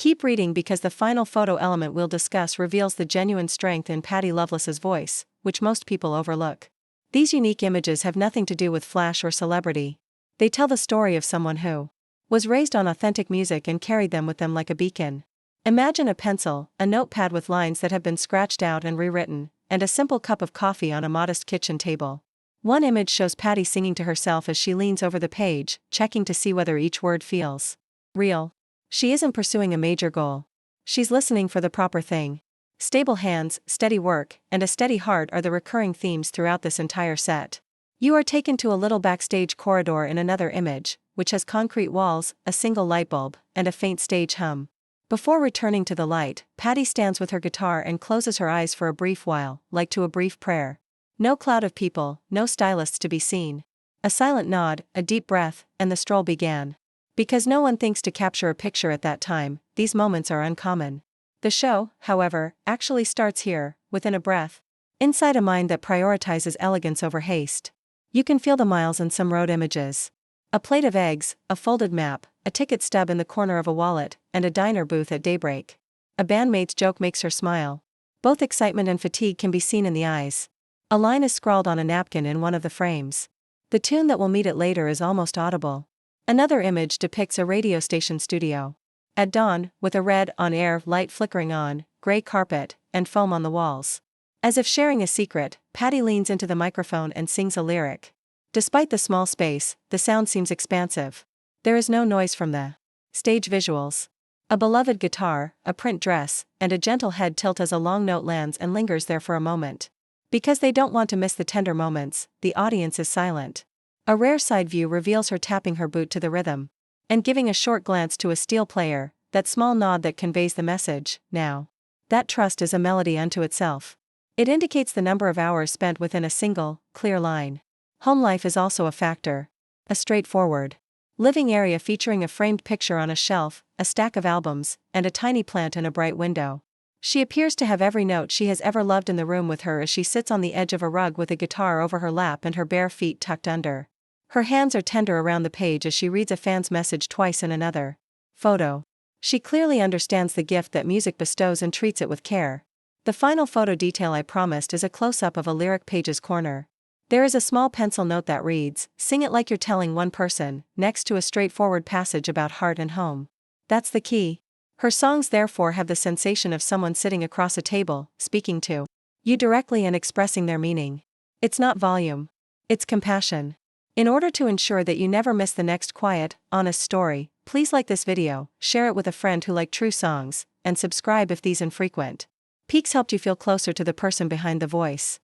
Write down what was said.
Keep reading because the final photo element we'll discuss reveals the genuine strength in Patty Loveless's voice, which most people overlook. These unique images have nothing to do with flash or celebrity. They tell the story of someone who was raised on authentic music and carried them with them like a beacon. Imagine a pencil, a notepad with lines that have been scratched out and rewritten, and a simple cup of coffee on a modest kitchen table. One image shows Patty singing to herself as she leans over the page, checking to see whether each word feels real. She isn't pursuing a major goal. She's listening for the proper thing. Stable hands, steady work, and a steady heart are the recurring themes throughout this entire set. You are taken to a little backstage corridor in another image, which has concrete walls, a single light bulb, and a faint stage hum. Before returning to the light, Patty stands with her guitar and closes her eyes for a brief while, like to a brief prayer. No cloud of people, no stylists to be seen. A silent nod, a deep breath, and the stroll began. Because no one thinks to capture a picture at that time, these moments are uncommon. The show, however, actually starts here, within a breath. Inside a mind that prioritizes elegance over haste. You can feel the miles in some road images. A plate of eggs, a folded map, a ticket stub in the corner of a wallet, and a diner booth at daybreak. A bandmate's joke makes her smile. Both excitement and fatigue can be seen in the eyes. A line is scrawled on a napkin in one of the frames. The tune that will meet it later is almost audible. Another image depicts a radio station studio. At dawn, with a red on-air light flickering on, gray carpet, and foam on the walls. As if sharing a secret, Patty leans into the microphone and sings a lyric. Despite the small space, the sound seems expansive. There is no noise from the stage visuals. A beloved guitar, a print dress, and a gentle head tilt as a long note lands and lingers there for a moment. Because they don't want to miss the tender moments, the audience is silent. A rare side view reveals her tapping her boot to the rhythm. And giving a short glance to a steel player, that small nod that conveys the message, now. That trust is a melody unto itself. It indicates the number of hours spent within a single, clear line. Home life is also a factor. A straightforward living area featuring a framed picture on a shelf, a stack of albums, and a tiny plant in a bright window. She appears to have every note she has ever loved in the room with her as she sits on the edge of a rug with a guitar over her lap and her bare feet tucked under. Her hands are tender around the page as she reads a fan's message twice in another photo. She clearly understands the gift that music bestows and treats it with care. The final photo detail I promised is a close-up of a lyric page's corner. There is a small pencil note that reads, "Sing it like you're telling one person," next to a straightforward passage about heart and home. That's the key. Her songs therefore have the sensation of someone sitting across a table, speaking to you directly and expressing their meaning. It's not volume. It's compassion. In order to ensure that you never miss the next quiet, honest story, please like this video, share it with a friend who likes true songs, and subscribe if these infrequent peeks helped you feel closer to the person behind the voice.